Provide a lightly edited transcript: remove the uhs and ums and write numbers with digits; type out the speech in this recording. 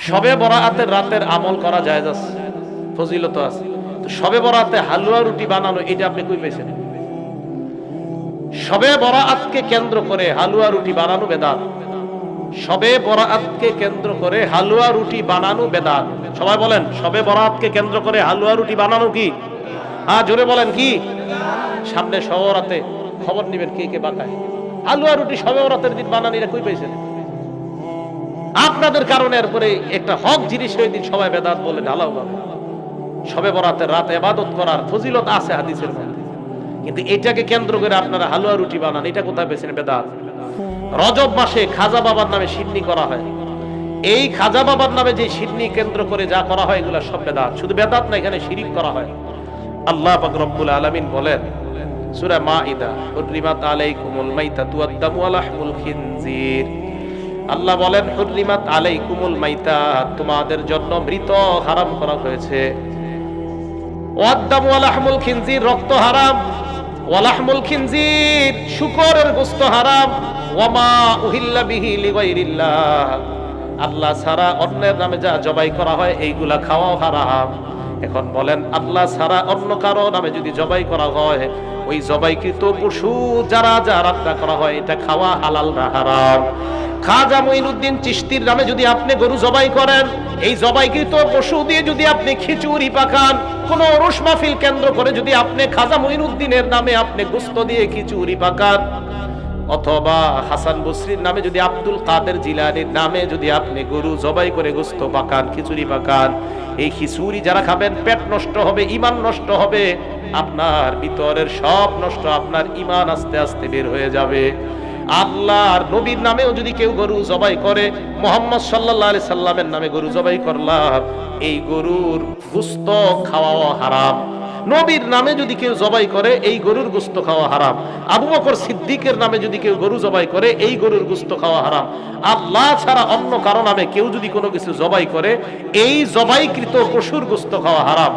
শবে বরাতের রাতের আমল করা জায়েজ আছে, ফজিলত আছে। তো শবে বরাতে হালুয়া রুটি বানানো এটা আপনি কই পেয়েছেন? শবে বরাতকে কেন্দ্র করে হালুয়া রুটি বানানো বেদাত। শবে বরাতকে কেন্দ্র করে হালুয়া রুটি বানানো বেদাত। সবাই বলেন, শবে বরাতকে কেন্দ্র করে হালুয়া রুটি বানানো কি? হ্যাঁ, জোরে বলেন কি? সামনে শবে বরাতে খবর নেবেন কে কে বানায় হালুয়া রুটি। শবে বরাতের দিন বানানি এটা কই পেয়েছেন? আপনাদের কারণে এরপরে একটা হক জিনিস ওই দিন সবাই বেদাত বলে ঢালাও ভাবে। শবে বরাতের রাত ইবাদত করার ফজিলত আছে হাদিসের মধ্যে, কিন্তু এটাকে কেন্দ্র করে আপনারা হালুয়া রুটি বানান, এটা কোথায় পেয়েছেন? বেদাত। রজব মাসে খাজা বাবার নামে সিন্নি করা হয়। এই খাজা বাবার নামে যে সিন্নি কেন্দ্র করে যা করা হয় এগুলা সব বেদাত। শুধু বেদাত না, এখানে শিরিক করা হয়। আল্লাহ পাক রব্বুল আলামিন বলেন সূরা মাইদা, হুররিমাত আলাইকুমুল মাইতাতু ওয়াদ-দামু ওয়া লাহমুল খিনজির। আল্লাহ বলেন হুররিমাত আলাইকুমুল মাইতা, তোমাদের জন্য মৃত হারাম করা হয়েছে। ওয়াদ-দামু ওয়া লাহমুল খিনজির, রক্ত হারাম। ওয়া লাহমুল খিনজির, শূকরের গোশত হারাম। ওয়া মা উহিল্লা বিহি লিগাইরিল্লাহ, আল্লাহ ছাড়া অন্যের নামে যা জবাই করা হয় এইগুলা খাওয়াও হারাম। এখন বলেন, আল্লাহ ছাড়া অন্য কারো নামে যদি জবাই করা হয়, ওই জবাইকৃত পশু যারা যা রান্না করা হয় এটা খাওয়া হালাল না হারাম? খাজা মঈনুদ্দিন চিশতির নামে যদি আপনি গরু জবাই করেন, এই জবাইকৃত পশু দিয়ে যদি আপনি খিচুড়ি পাকান, কোন ওরস মাহফিল কেন্দ্র করে যদি আপনি খাজা মঈনুদ্দিনের নামে আপনি গোশত দিয়ে খিচুড়ি পাকান, অথবা হাসান বসরির নামে যদি আব্দুল কাদের জিলানীর নামে যদি আপনি গরু জবাই করে গোশত পাকান, খিচুড়ি পাকান, এই খিচুড়ি যারা খাবেন পেট নষ্ট হবে, ঈমান নষ্ট হবে, আপনার ভিতরের সব নষ্ট, আপনার ঈমান আস্তে আস্তে বের হয়ে যাবে। আল্লাহর নবীর নামেও যদি কেউ গরু জবাই করে, মুহাম্মদ সাল্লাল্লাহু আলাইহি সাল্লামের নামে গরু জবাই করলাম, এই গরুর গোশত খাওয়া হারাম। নবীর নামে যদি কেউ জবাই করে, এই গরুর গোশত খাওয়া হারাম। আবু বকর সিদ্দিকের নামে যদি কেউ গরু জবাই করে, এই গরুর গোশত খাওয়া হারাম। আল্লাহ ছাড়া অন্য কারো নামে কেউ যদি কোনো কিছু জবাই করে, এই জবাইকৃত পশুর গোশত খাওয়া হারাম।